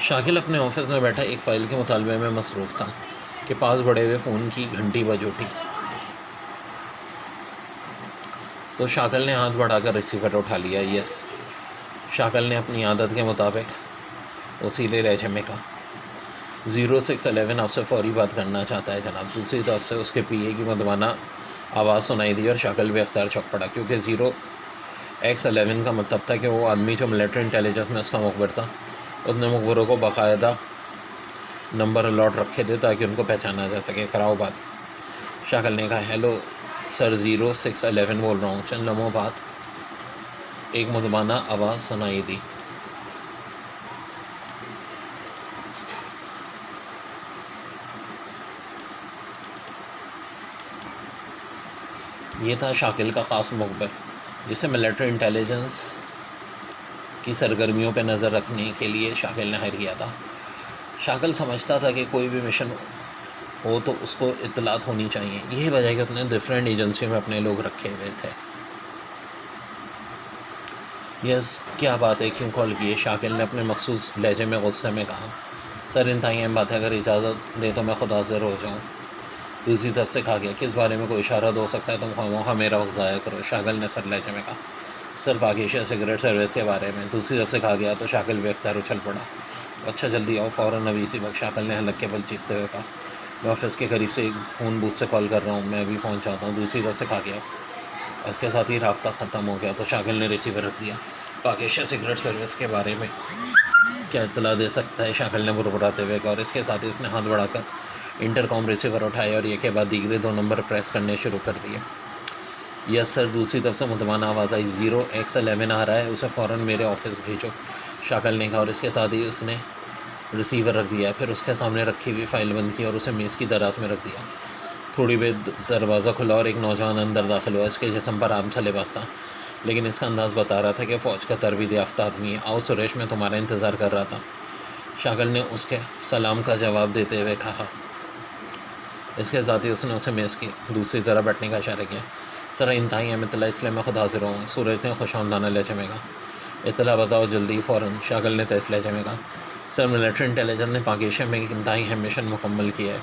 शाकिल अपने ऑफिस में बैठा एक फ़ाइल के मुतालबे में मसरूफ़ था कि पास बड़े हुए फ़ोन की घंटी बज उठी। तो शाकिल ने हाथ बढ़ाकर रिसीवर उठा लिया। यस, शाकिल ने अपनी आदत के मुताबिक उसीले लहजे में कहा, 0611 आपसे फ़ौरी बात करना चाहता है जनाब। दूसरी तरफ से उसके पीए की मदवाना आवाज़ सुनाई दी और शाकिल बेख्तियार चौंक पड़ा, क्योंकि 0x11 का मतलब था कि वो आदमी जो मिलिट्री इंटेलिजेंस में उसका मुखबिर था, उसने मुखबिरों को बाकायदा नंबर अलॉट रखे थे ताकि उनको पहचाना जा सके। कराओ बात। शाकिल ने कहा, हेलो सर, 0611 बोल रहा हूँ। चंद लम्हों बाद एक मुदमाना आवाज़ सुनाई दी। ये था शाकिल का ख़ास मुखबिर, जिसे मिलिट्री इंटेलिजेंस की सरगर्मियों पर नज़र रखने के लिए शाकिल ने हायर किया था। शाकिल समझता था कि कोई भी मिशन हो तो उसको इत्तलात होनी चाहिए। यही वजह है कि उसने डिफरेंट एजेंसियों में अपने लोग रखे हुए थे। यस, क्या बात है, क्यों कॉल किए? शाकिल ने अपने मखसूस लहजे में गुस्से में कहा। सर, इंतहाई अहम बात है, अगर इजाज़त दे तो मैं खुद हाज़िर हो जाऊँ। दूसरी तरफ से कहा गया, किस बारे में? कोई इशारा हो सकता है, तुम खामोखा मेरा वक्त ज़ाया करो। शाकिल ने सर लहजे में कहा, सर, पाकिस्तान सिगरेट सर्विस के बारे में। दूसरी तरफ से कहा गया तो शाकिल बेख्तियार उछल पड़ा। अच्छा, जल्दी आओ, फ़ौरन अभी इसी वक्त। शाकिल ने हलक के बल चीखते हुए कहा, मैं ऑफिस के करीब से एक फ़ोन बूथ से कॉल कर रहा हूँ, मैं अभी पहुँच जाता हूँ। दूसरी तरफ से कहा गया। उसके साथ ही राब्ता ख़त्म हो गया तो शाकिल ने रिसीवर रख दिया। पाकिस्तान सिगरेट सर्विस के बारे में क्या इत्तला दे सकता है? शाकिल ने बुरबुराते हुए कहा, और इसके साथ ही उसने हाथ बढ़ाकर इंटरकॉम रिसीवर उठाया और एक के बाद दीगरे 2 नंबर प्रेस करने शुरू कर दिए। यस सर, दूसरी तरफ से मुतमाना आवाज़ आई, 0x11 आ रहा है, उसे फ़ौरन मेरे ऑफिस भेजो। शाकिल ने कहा, और इसके साथ ही उसने रिसीवर रख दिया। फिर उसके सामने रखी हुई फ़ाइल बंद की और उसे मेज़ की दराज में रख दिया। थोड़ी देर दरवाज़ा खुला और एक नौजवान अंदर दाखिल हुआ। इसके जिस्म पर आम सा लिबास था, लेकिन इसका अंदाज़ बता रहा था कि फ़ौज का तरबीत याफ्ता आदमी है। आओ सुरेश, मैं तुम्हारा इंतज़ार कर रहा था। शाकिल ने उसके सलाम का जवाब देते हुए कहा। इसके साथ ही उसने उसे मेज़ की दूसरी तरफ बैठने का इशारा किया। सर, इंतहाई अहम इत्तला, इसलिए मैं खुद हाजिर हूँ। सूरज ने खुशामदाना लहजे में कहा। इत्तला बताओ जल्दी, फ़ौरन। शाकिल ने तेज़ लहजे में कहा, सर, मिलिट्री इंटेलिजेंस ने पाकिस्तान में एक इंतहाई अहम मिशन मुकम्मल किया है।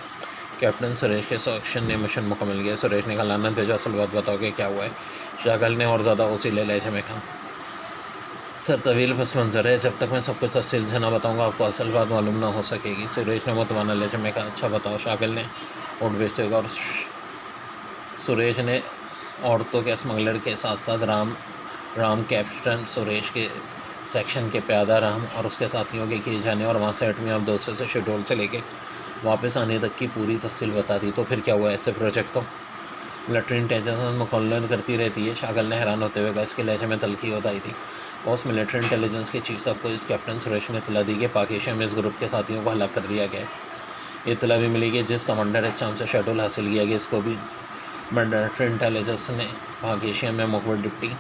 कैप्टन सुरेश के सेक्शन ने मिशन मुकम्मल किया। सुरेश ने कहा, लानत भेजो, असल बात बताओ कि क्या हुआ है? शाकिल ने और ज़्यादा उसीले लहजे में कहा, सर, तवील पस मंज़र है, जब तक मैं सब कुछ तफसील से ना बताऊँगा आपको असल बात मालूम ना हो सकेगी। सुरेश ने मुतवाना लहजे में कहा, अच्छा बताओ। शाकिल ने उठ बेचते हुए, और सुरेश ने औरतों के स्मगलर के साथ साथ राम कैप्टन सुरेश के सेक्शन के प्यादा राम और उसके साथियों के किए जाने और वहाँ से एटमी ऑफ दोस्तों से शेड्यूल से लेके वापस आने तक की पूरी तफसील बता दी। तो फिर क्या हुआ? ऐसे प्रोजेक्ट तो मिलिट्री इंटेलिजेंस मुकम्मल करती रहती है। शाकिल ने हैरान होते हुए कहा। इसके लहजे में तलखी होता ही थी। पोस्ट मिलिट्री इंटेलिजेंस के चीफ साहब को इस कैप्टन सुरेश ने इतला दी कि पाकिस्तान में इस ग्रुप के साथियों को हलाक कर दिया गया। ये इतला भी मिली कि जिस कमांडर इस शाम से शेड्यूल हासिल किया गया, इसको भी मिलिट्री इंटेलिजेंस ने पाकिस्तान में मुखबिर डिप्टी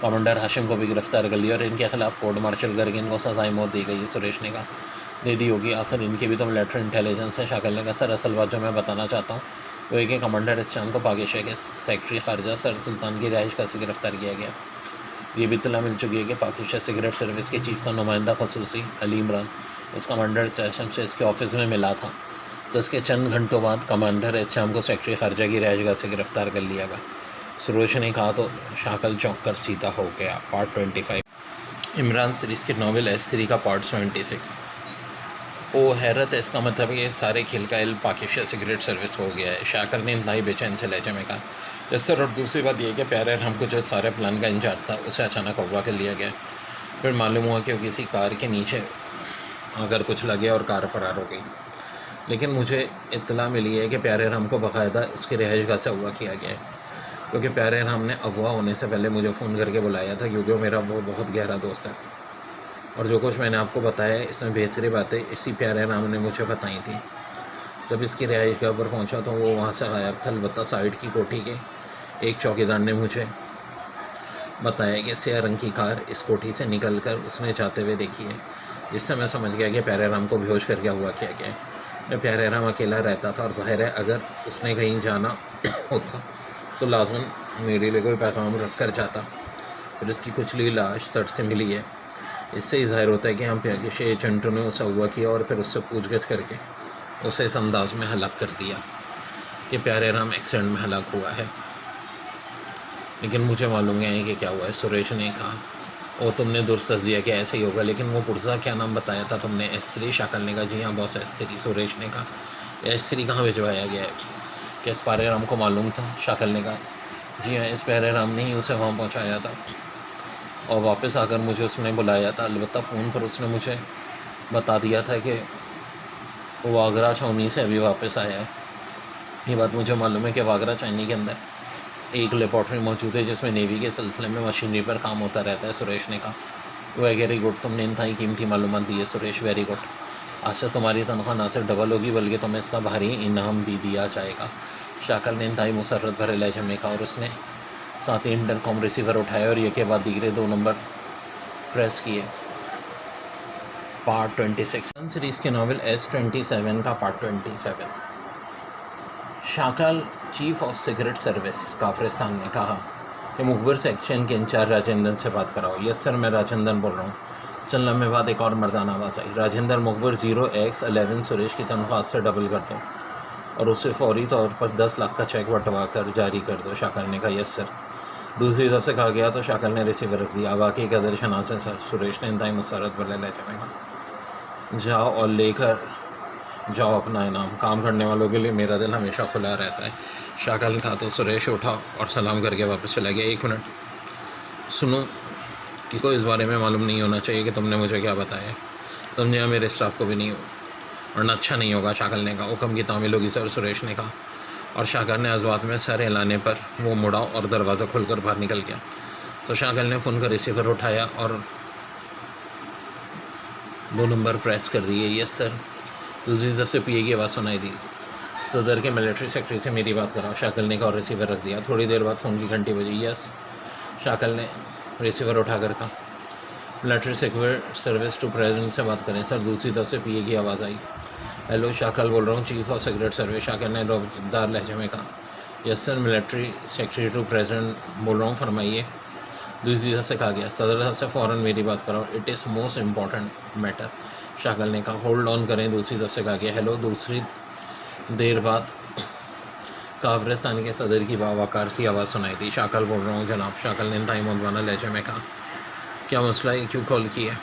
कमांडर हाशिम को भी गिरफ्तार कर लिया और इनके खिलाफ कोर्ट मार्शल करके इनको सजाए मौत दी गई। सुरेश ने कहा, दे दी होगी, आखिर इनकी भी तो मिलिट्री इंटेलिजेंस है। शाकिल ने कहा, सर, असल बात जो मैं बताना चाहता हूँ वो एक कमांडर इस शाम को पाकिस्तान के सेक्रेटरी खारजा सर सुल्तान की रिहाइश का से गिरफ्तार किया गया। ये भी इत्तला मिल चुकी है कि पाकिस्तान सिगरेट सर्विस के चीफ का नुमाइंदा खसूसी अली इमरान इस कमांडर एहतशाम से इसके ऑफिस में मिला था। तो इसके चंद घंटों बाद कमांडर एहतशाम को सेक्रेटरी खारजा की रिहाइशगाह से गिरफ्तार कर लिया गया। सुरेश ने कहा तो शाकिल चौंक कर सीधा हो गया। पार्ट 25 इमरान सीरीज़ के नावल S3 का पार्ट 26। ओ हैरत है, इसका मतलब ये सारे खेल का इल्म पाकिस्तान सिगरेट सर्विस हो गया है। शाकिल ने इंतहाई बेचैन से लहजे में कहा। यस सर, और दूसरी बात यह कि प्यारे हमको जो सारे प्लान का इंचार्ज था उसे अचानक अगवा कर लिया गया। फिर मालूम हुआ कि वो किसी कार के नीचे आकर कुछ लगे और कार फरार हो गई। लेकिन मुझे इत्तला मिली है कि प्यारे राम को बाकायदा इसकी रिहाइशगाह से अगवा किया गया है, क्योंकि प्यारे राम ने अगवा होने से पहले मुझे फ़ोन करके बुलाया था, क्योंकि वो मेरा बहुत गहरा दोस्त है। और जो कुछ मैंने आपको बताया है इसमें बेहतरी बातें इसी प्यारे राम ने मुझे बताई थी। जब इसकी रिहाइशगाह पर पहुंचा तो वो वहाँ से गायब था। अलबत्ता साइड की कोठी के एक चौकीदार ने मुझे बताया कि स्याह रंग की कार इस कोठी से निकलकर उसने जाते हुए देखी है, जिससे मैं समझ गया कि प्यारे राम को बेहोश करके हुआ क्या है। मैं प्यारे राम अकेला रहता था और जाहिर है अगर उसने कहीं जाना होता तो लाजमन मेरे लिए कोई पैगाम रख कर जाता। फिर उसकी कुचली लाश सड़क से मिली है। इससे ही ज़ाहिर होता है कि हम किसी एजेंटों ने उसे अगवा किया और फिर उससे पूछगछ करके उसे इस अंदाज में हलाक कर दिया। ये प्यारे राम एक्सीडेंट में हलाक हुआ है। लेकिन मुझे मालूम है कि क्या हुआ है। सुरेश ने कहा, वो तुमने दुरुस्त दिया कि ऐसे ही होगा, लेकिन वो पुर्जा क्या नाम बताया था तुमने? S3। शाकल ने कहा, जी हाँ बॉस S3। सुरेश ने कहा, S3 कहाँ भिजवाया गया है? क्या इस प्यारे राम को मालूम था? शाकल ने कहा, जी हाँ, इस प्यारे राम ने ही उसे वहाँ पहुँचाया था और वापस आकर मुझे उसने बुलाया था। अलबत्ता फ़ोन पर उसने मुझे बता दिया था कि वो वागरा छावनी से अभी वापस आया है। ये बात मुझे मालूम है कि वागरा छावनी के अंदर एक लेबॉर्ट्री मौजूद है जिसमें नेवी के सिलसिले में मशीनरी पर काम होता रहता है। सुरेश ने कहा, वेरी गुड, तुमने इंतहाई कीमती मालूमात दी है सुरेश, वेरी गुड। आज से तुम्हारी तनख्वाह ना सिर्फ डबल होगी बल्कि तुम्हें इसका भारी इनाम भी दिया जाएगा। शाकल ने इंतहाई मुसर्रत भरे लहजे में कहा और उसने साथ ही इंटरकॉम रिसीवर उठाया और एक के बाद दीगरे 2 नंबर प्रेस किए। पार्ट 26 सीरीज़ के नावल S27 का part 27। Shakal chief of secret service काफरिस्तान ने कहा कि मुखबिर सेक्शन के इंचार्ज राजेंद्रन से बात कराओ। यस सर, मैं राजेंद्रन बोल रहा हूँ। चंद लम्हे बाद एक और मर्दाना आवाज़ आई, राजेंद्र, मुखबिर 0x11 सुरेश की तनख्वाह से डबल कर दो और उसे फौरी तौर पर 10 लाख का चेक बंटवा कर जारी कर दो। शाकल ने कहा, यस सर। दूसरी तरफ से कहा गया तो शाकल ने रिसीवर रख दिया। वाकई कदर शनास है सर, सुरेश ने इंतहाई मुसरत पर ले जाएगा। जाओ और लेकर जाओ अपना इनाम। काम करने वालों के लिए मेरा दिल हमेशा खुला रहता है। शाकल ने कहा तो सुरेश उठा और सलाम करके वापस चला गया। 1 मिनट सुनो, किसको इस बारे में मालूम नहीं होना चाहिए कि तुमने मुझे क्या बताया, समझा? मेरे स्टाफ को भी नहीं हो, वरना अच्छा नहीं होगा। शाकल ने कहा, हुक्म की तामील होगी सर, सुरेश ने कहा। और शाकल ने इस बात में सर हिलाने पर वो मुड़ा और दरवाज़ा खोलकर बाहर निकल गया। तो शाकल ने फ़ोन का रिसीवर उठाया और 2 नंबर प्रेस कर दिए। Yes sir. दूसरी तरफ से PA की आवाज़ सुनाई दी, सदर के मिलिट्री सेक्रेटरी से मेरी बात कराओ। शाकल ने कहा और रिसीवर रख दिया। थोड़ी देर बाद फ़ोन की घंटी बजी। यस। शाकल ने रिसीवर उठाकर कहा, military secretary service to president से बात करें। सर। दूसरी तरफ से PA की आवाज़ आई, हेलो, शाकल बोल रहा हूँ, chief of secret service. Shakal ने रोबदार लहजे में कहा, yes sir, military secretary to president बोल रहा हूँ, फरमाइए। दूसरी तरफ से कहा गया, सदर साहब से फ़ौरन मेरी बात कराओ, it is most important matter. Shakala ने कहा, होल्ड ऑन करें। दूसरी तरफ से कहा गया, हेलो। दूसरी देर बाद काफरिस्तान के सदर की बावकार सी आवाज़ सुनाई दी, शाकल बोल रहा हूँ जनाब। शाकल ने इंतहाई मुतवाना लहजे में कहा, क्या मसला है, क्यों कॉल किया?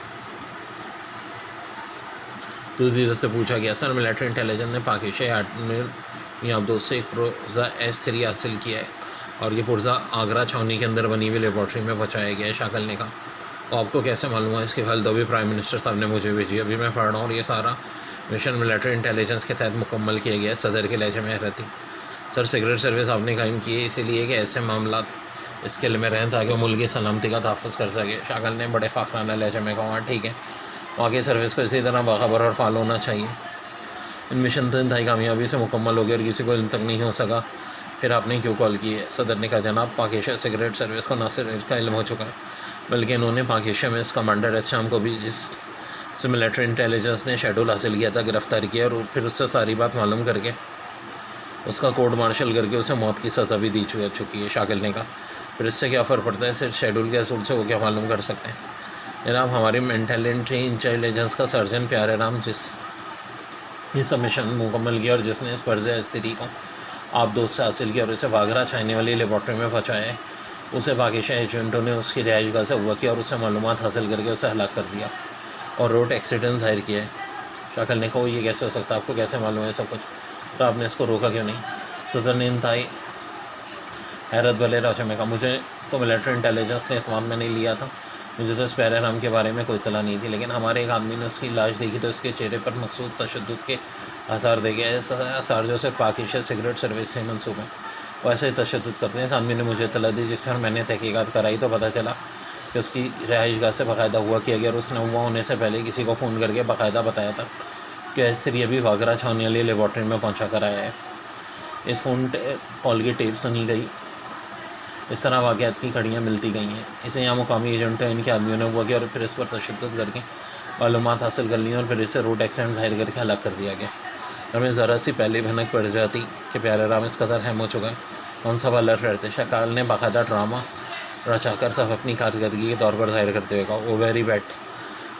दूसरी तरफ से पूछा गया, सर, मिलिट्री इंटेलिजेंस ने पाकिस्तान एडमिरल मियां अब्दुल से एक पुर्जा S3 हासिल किया है और ये पुर्जा आगरा छावनी के अंदर बनी हुई लेबॉर्ट्री में पहुँचाया गया है। शाकल ने कहा, तो आपको कैसे मालूम है? इसकी फाइल तो भी प्राइम मिनिस्टर साहब ने मुझे भेजी, अभी मैं पढ़ रहा हूँ और ये सारा मिशन मिलिट्री इंटेलिजेंस के तहत मुकम्मल किया गया है। सदर के लहजे में रहती, सर, सिगरेट सर्विस आपने कायम की है इसीलिए कि ऐसे मामला इसके लिए में रहें ताकि वो मुल्क की सलामती का तहफ़्फ़ुज़ कर सके। शाकल ने बड़े फ़ाखराना लहजे में कहा, ठीक है, वहाँ की सर्विस को इसी तरह बाखबर और फॉलो होना चाहिए। इन मिशन तो इंतहाई कामयाबी से मुकम्मल हो गया और किसी को इन तक नहीं हो सका, फिर आपने क्यों कॉल की है? सदर ने कहा, जनाब, पाकिस्तान सिगरेट सर्विस को न सिर्फ इसका इल्म हो चुका है बल्कि इन्होंने पाकिस्तान में इस कमांडर एस को भी, जिस मिलिट्री इंटेलिजेंस ने शेड्यूल हासिल किया था, गिरफ़्तार किया और फिर उससे सारी बात मालूम करके उसका कोर्ट मार्शल करके उसे मौत की सज़ा भी दी चुकी है। शाकिल ने कहा, फिर इससे क्या फ़र्क पड़ता है? सिर्फ शेड्यूल के असूल से वो क्या मालूम कर सकते हैं? जनाब, हमारी मिलिट्री इंटेलिजेंस का सर्जन प्यारे राम जिस मिशन मुकम्मल किया और जिसने इस पर्ज़े S3 को आप दोस्त से हासिल किया और इसे वागरा छाने वाली लेबॉर्ट्री में पहुँचाया है, उसे पाकिस्तान एजेंटों ने उसकी रिहाइशगाह से हुआ किया और उससे मालूमात हासिल करके उसे हलाक कर दिया और रोड एक्सीडेंट जाहिर किया है। शाकिल ने कहा, ये कैसे हो सकता है? आपको कैसे मालूम है सब कुछ? तो आपने इसको रोका क्यों नहीं? सदर ने इंतहाई हैरत भले लहजे में कहा, मुझे तो मिलिट्री इंटेलिजेंस ने एतमाद में नहीं लिया था, मुझे तो इस प्यारे राम के बारे में कोई इत्तला नहीं थी, लेकिन हमारे एक आदमी ने उसकी लाश देखी तो उसके चेहरे पर मकसूद तशद्दुद के आसार देखे। ऐसा आसार जो सिर्फ पाकिस्तान सिगरेट सर्विस से मंसूब हैं, वैसे ही तशद्दुद करते हैं। इस आदमी ने मुझे इत्तला दी, जिस पर मैंने तहकीकात कराई तो पता चला कि उसकी रिहाइशगाह से बाकायदा हुआ किया गया और उसने हुआ होने से पहले किसी को फ़ोन करके बाकायदा बताया था कि S3 अभी वागरा छावनी वाली लेबॉर्ट्री में पहुँचा कर आया है। इस फ़ोन कॉल की टेप सुनी गई। इस तरह वाक़यात की कड़ियाँ मिलती गई हैं। इसे यहाँ मुकामी एजेंटों इनके आदमियों ने हुआ किया और फिर इस पर तशद्दुद करके मालूमात हासिल कर ली और फिर इसे रोड एक्सीडेंट जाहिर करके हलाक कर दिया गया। हमें ज़रा सी पहले भनक पड़ जाती कि प्यारे राम इस कदर अहम हो चुका है, कौन सा अलर्ट रहते। शाकाल ने बाकायदा ड्रामा रचाकर सब अपनी कारकर्दगी के तौर पर जाहिर करते हुए कहा, ओ वेरी बैड,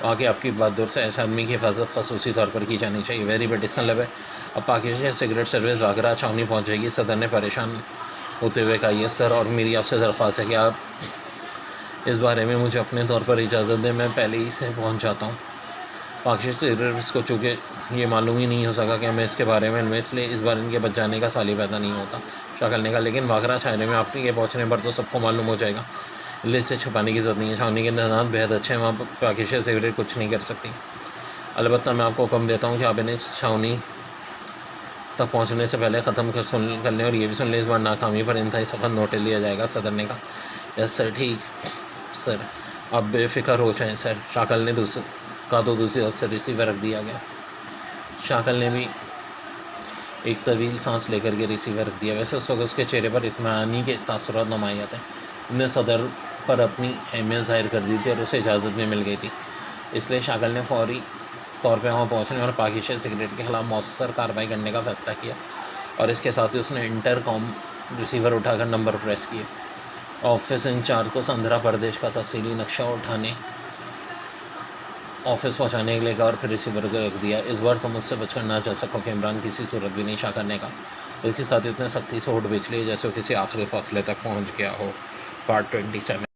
वहाँ की आपकी बात दूर से ऐसे आदमी की हिफाजत खसूसी तौर पर की जानी चाहिए। वेरी बेडिसनल है। अब पाकिस्तान सिगरेट सर्विस वागरा छावनी पहुँच जाएगी। सदर ने परेशान होते हुए कहा, यस सर, और मेरी आपसे दरख्वास्त है कि आप इस बारे में मुझे अपने तौर पर इजाज़त दें, मैं पहले ही से पहुँच जाता हूँ। पाकिस्तान सिगरेट्स को चूँकि ये मालूम ही नहीं हो सका कि हमें इसके बारे में, इसलिए इस बार इनके बच जाने का साल ही पैदा नहीं होता। शाकिल ने कहा, लेकिन वागरा छावनी में आपके ये पहुँचने पर तो सबको मालूम हो जाएगा, इसलिए इसे छुपाने की ज़रूरत नहीं है। छावनी के इंतजाम बेहद अच्छे हैं, वहाँ पर पाकिस्तान सिगरेट कुछ नहीं कर सकती। अलबत्ता मैं आपको हुक्म देता हूँ कि आप इन्हें छावनी तक पहुँचने से पहले ख़त्म कर लें, और ये भी सुन लें, इस बार नाकामी पर इंतहाई सख्त नोटिस लिया जाएगा। सदर ने कहा, यस सर, ठीक सर, आप बेफिक्र हो जाएँ सर। शाकिल ने दूसरी तरफ से रिसीवर रख दिया गया। शाकिल ने भी एक तवील सांस लेकर के रिसीवर रख दिया। वैसे उस वक्त उसके चेहरे पर इत्मीनानी के तासुरात नुमायाँ थे। उसने सदर पर अपनी अहमियत ज़ाहिर कर दी थी और उसे इजाज़त भी मिल गई थी, इसलिए शाकिल ने फौरी तौर पे वहाँ पहुँचने और पाकिस्तान सिगरेट के ख़िलाफ़ मौसर कार्रवाई करने का फैसला किया, और इसके साथ ही उसने इंटरकॉम रिसीवर उठाकर नंबर प्रेस किए। ऑफिस इंचार्ज को आंध्र प्रदेश का तफसीली नक्शा उठाने ऑफिस पहुंचाने के लिए कहा और फिर रिसीवर को रख दिया। इस बार तो मुझसे बचकर ना जा सको कि इमरान किसी सूरत भी नहीं शाकिल ने कहा। इसके साथ ही उतने सख्ती से होठ बेच लिए जैसे वो किसी आखिरी फासले तक पहुंच गया हो। पार्ट 27।